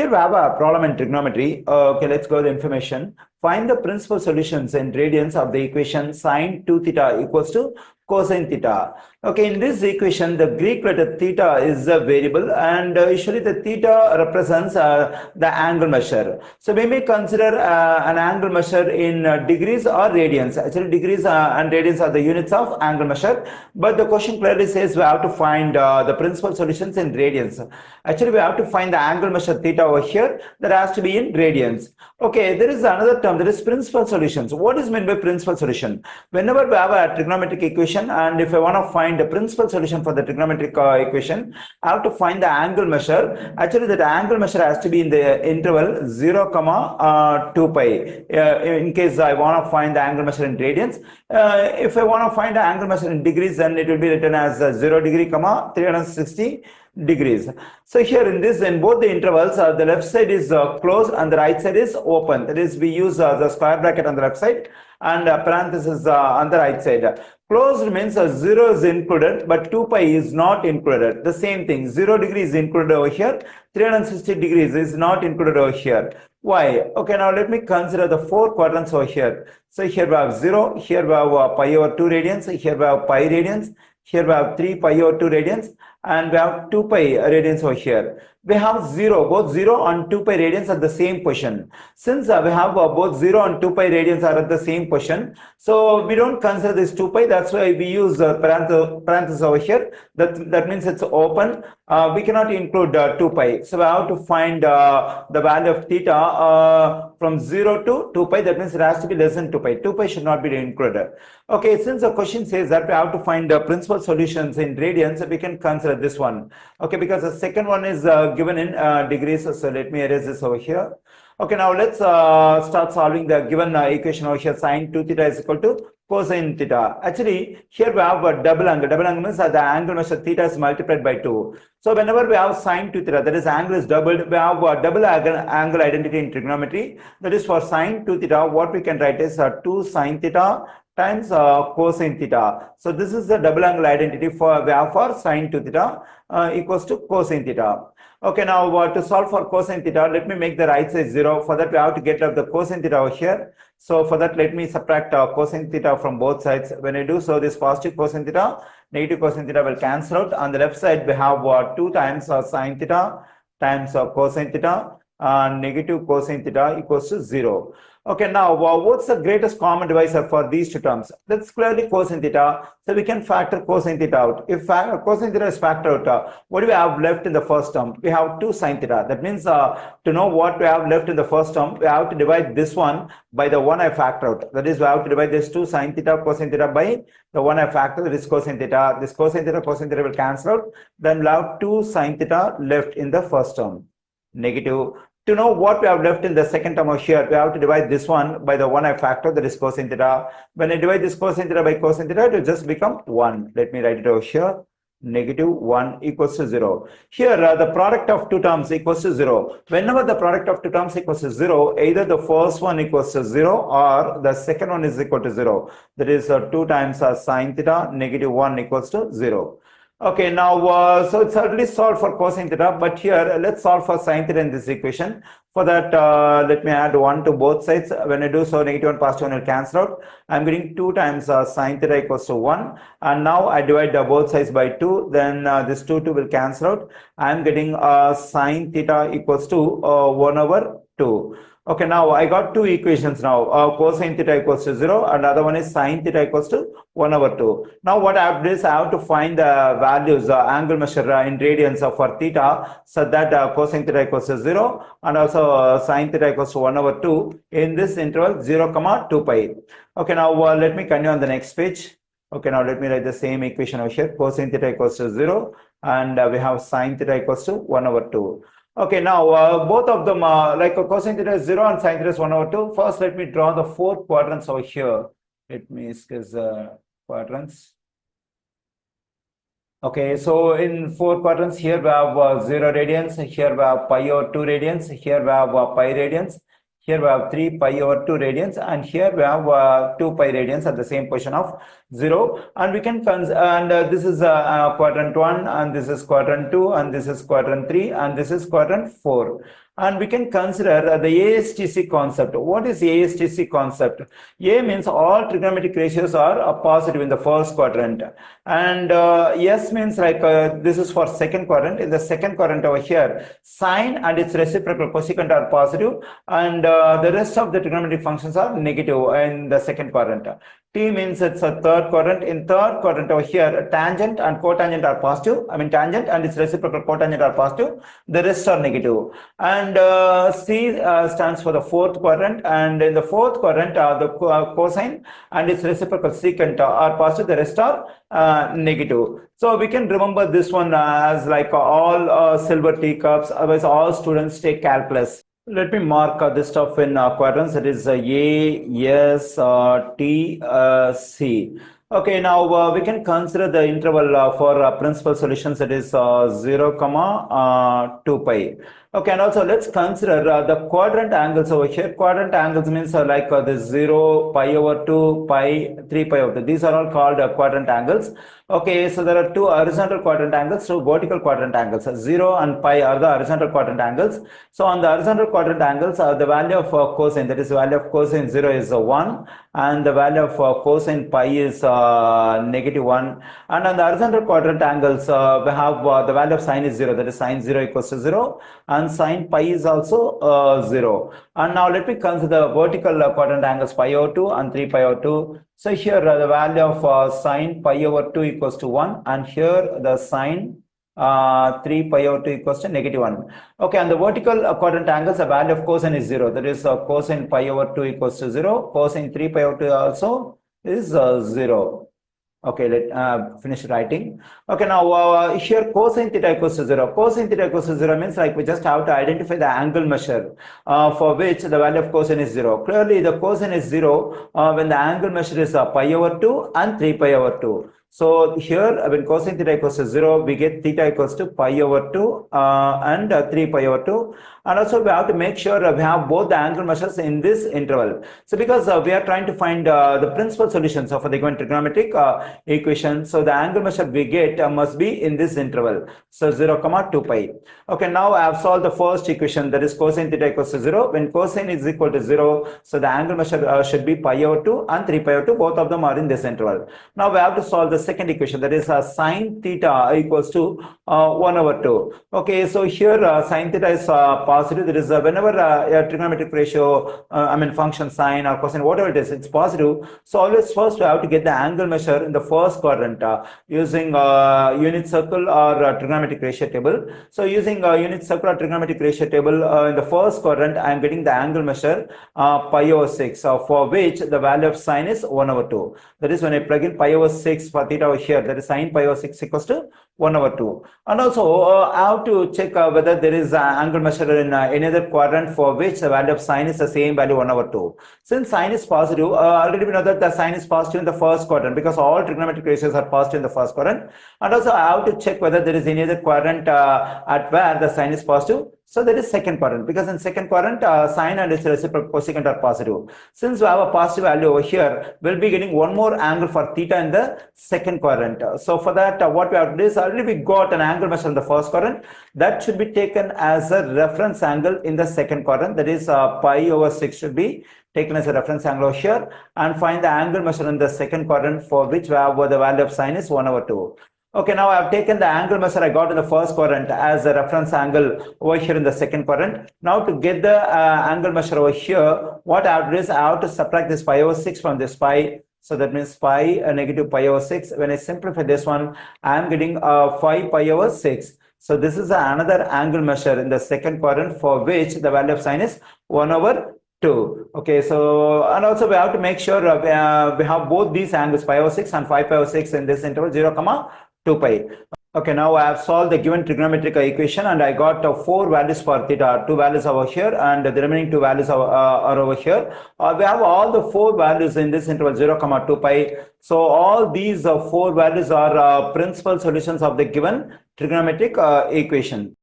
Here we have a problem in trigonometry. Okay, let's go to the information. Find the principal solutions in radians of the equation sine 2 theta equals to cosine theta. Okay, in this equation, the Greek letter theta is a variable, and usually the theta represents the angle measure. So we may consider an angle measure in degrees or radians. Actually, degrees and radians are the units of angle measure, but the question clearly says we have to find the principal solutions in radians. Actually, we have to find the angle measure theta over here. That has to be in radians. Okay, there is another term, that is principal solutions. What is meant by principal solution? Whenever we have a trigonometric equation, and if I want to find the principal solution for the trigonometric equation, I have to find the angle measure. Actually, that angle measure has to be in the interval 0, 2 pi. In case I want to find the angle measure in radians. If I want to find the angle measure in degrees, then it will be written as 0 degree, 360 degrees. So here in both the intervals, the left side is closed and the right side is open. That is, we use the square bracket on the left side and parenthesis on the right side. Closed means 0 is included, but 2 pi is not included. The same thing, 0 degree is included over here, 360 degrees is not included over here. Why? Okay, now let me consider the 4 quadrants over here. So here we have 0, here we have pi over 2 radians, here we have pi radians, here we have 3 pi over 2 radians, and we have 2 pi radians over here. We have 0, both 0 and 2 pi radians at the same position. Since we have both 0 and 2 pi radians are at the same position, so we don't consider this 2 pi. That's why we use parenthesis over here. That means it's open. We cannot include 2 pi. So we have to find the value of theta from 0 to 2 pi. That means it has to be less than 2 pi. 2 pi should not be included. Okay, since the question says that we have to find the principal solutions in radians, we can consider this one. Okay, because the second one is given in degrees. So let me erase this over here. Okay, now let's start solving the given equation over here. Sine 2 theta is equal to cosine theta. Actually, here we have a double angle. Double angle means the angle measure theta is multiplied by 2. So whenever we have sine 2 theta, that is angle is doubled, we have a double angle identity in trigonometry. That is for sine 2 theta, what we can write is 2 sine theta times cosine theta. So this is the double angle identity for sine 2 theta equals to cosine theta. Okay, now to solve for cosine theta, let me make the right side 0. For that, we have to get the cosine theta over here. So for that, let me subtract cosine theta from both sides. When I do so, this positive cosine theta, negative cosine theta will cancel out. On the left side, we have 2 times sine theta times cosine theta, negative cosine theta equals to 0. Okay, now what's the greatest common divisor for these two terms? That's clearly cosine theta. So we can factor cosine theta out. If cosine theta is factored out, what do we have left in the first term? We have 2 sine theta. That means to know what we have left in the first term, we have to divide this one by the one I factor out. That is, we have to divide this 2 sine theta cosine theta by the one I factor, that is cosine theta. This cosine theta will cancel out. Then we'll have 2 sine theta left in the first term. Negative. To know what we have left in the second term over here, we have to divide this one by the one I factor, that is cosine theta. When I divide this cosine theta by cosine theta, it will just become 1. Let me write it over here. Negative 1 equals to 0. Here, the product of two terms equals to 0. Whenever the product of two terms equals to 0, either the first one equals to 0 or the second one is equal to 0. That is 2 times sine theta, negative 1 equals to 0. Okay, now, so it's already solved for cosine theta, but here, let's solve for sine theta in this equation. For that, let me add 1 to both sides. When I do so, negative 1, positive 1 will cancel out. I'm getting 2 times sine theta equals to 1. And now I divide both sides by 2. Then this 2 will cancel out. I'm getting sine theta equals to 1 over 2. Okay, now I got two equations now. Cosine theta equals to 0 and other one is sine theta equals to 1 over 2. Now what I have to do is I have to find the values, angle measure in radians for theta, so that cosine theta equals to 0 and also sine theta equals to 1 over 2 in this interval 0, 2 pi. Okay, now let me continue on the next page. Okay, now let me write the same equation over here. Cosine theta equals to 0 and we have sine theta equals to 1 over 2. Okay, now both of them like cosine theta is 0 and sine theta is 1 over 2. First, let me draw the 4 quadrants over here. Let me sketch quadrants. Okay, so in 4 quadrants, here we have 0 radians, here we have pi over 2 radians, here we have pi radians, here we have 3 pi over 2 radians, and here we have 2 pi radians at the same position of 0, and we can this is quadrant 1, and this is quadrant 2, and this is quadrant 3, and this is quadrant 4. And we can consider the ASTC concept. What is ASTC concept? A means all trigonometric ratios are positive in the first quadrant, and S means like this is for second quadrant. In the second quadrant over here, sine and its reciprocal cosecant are positive, and the rest of the trigonometric functions are negative in the second quadrant. T means it's a third quadrant. In third quadrant over here, tangent and cotangent are positive. I mean, tangent and its reciprocal cotangent are positive. The rest are negative. And C stands for the fourth quadrant. And in the fourth quadrant, the cosine and its reciprocal secant are positive. The rest are negative. So we can remember this one as like all silver teacups. Otherwise, all students take calculus. Let me mark this stuff in quadrants. That is A, S, T, C. Okay, now we can consider the interval for principal solutions. That is 0, 2 pi. Okay, and also let's consider the quadrant angles over here. Quadrant angles means like the 0, pi over 2, pi, 3 pi over 2. These are all called quadrant angles. Okay, so there are two horizontal quadrant angles, two vertical quadrant angles. 0 and pi are the horizontal quadrant angles. So on the horizontal quadrant angles, the value of cosine, that is value of cosine 0 is 1, and the value of cosine pi is -1. And on the horizontal quadrant angles, we have the value of sine is 0, that is sine 0 equals to 0, and sine pi is also 0. And now let me consider the vertical quadrant angles pi over 2 and 3 pi over 2. So here the value of sine pi over 2 equals to 1, and here the sine 3 pi over 2 equals to -1. Okay, and the vertical quadrant angles, the value of cosine is 0. That is cosine pi over 2 equals to 0. Cosine 3 pi over 2 also is 0. Okay, let finish writing. Okay, now here cosine theta equals to 0. Cosine theta equals to 0 means like we just have to identify the angle measure for which the value of cosine is 0. Clearly, the cosine is 0 when the angle measure is pi over 2 and 3 pi over 2. So here when cosine theta equals to 0, we get theta equals to pi over 2 and 3 pi over 2. And also we have to make sure we have both the angle measures in this interval. So because we are trying to find the principal solutions of the given trigonometric equation, so the angle measure we get must be in this interval. So 0, 2 pi. Okay, now I have solved the first equation, that is cosine theta equals to 0. When cosine is equal to 0, so the angle measure should be pi over 2 and 3 pi over 2. Both of them are in this interval. Now we have to solve the second equation, that is sine theta equals to 1 over 2. Okay, so here sine theta is positive. That is whenever a trigonometric ratio, I mean function sine or cosine, whatever it is, it's positive. So always first we have to get the angle measure in the first quadrant using unit circle or trigonometric ratio table. So using unit circle or trigonometric ratio table in the first quadrant, I am getting the angle measure pi over 6 for which the value of sine is 1 over 2. That is when I plug in pi over 6 for theta over here, that is sine pi over 6 equals to 1 over 2. And also I have to check whether there is angle measure in any other quadrant for which the value of sine is the same value 1 over 2. Since sine is positive, already we know that the sine is positive in the first quadrant because all trigonometric ratios are positive in the first quadrant. And also I have to check whether there is any other quadrant at where the sine is positive. So that is second quadrant, because in second quadrant sine and its reciprocal cosecant are positive. Since we have a positive value over here, we'll be getting one more angle for theta in the second quadrant. So for that what we have to do is, already we got an angle measure in the first quadrant. That should be taken as a reference angle in the second quadrant. That is pi over 6 should be taken as a reference angle over here, and find the angle measure in the second quadrant for which we have the value of sine is 1 over 2. Okay, now I have taken the angle measure I got in the first quadrant as a reference angle over here in the second quadrant. Now to get the angle measure over here, what I have to do is I have to subtract this pi over 6 from this pi. So that means pi negative pi over 6. When I simplify this one, I am getting 5 pi over 6. So this is another angle measure in the second quadrant for which the value of sine is 1 over 2. Okay, so and also we have to make sure we have both these angles pi over 6 and 5 pi over 6 in this interval 0, 2 pi. Okay, now I have solved the given trigonometric equation and I got 4 values for theta, 2 values over here and the remaining 2 values are over here. We have all the 4 values in this interval 0, 2 pi. So all these 4 values are principal solutions of the given trigonometric equation.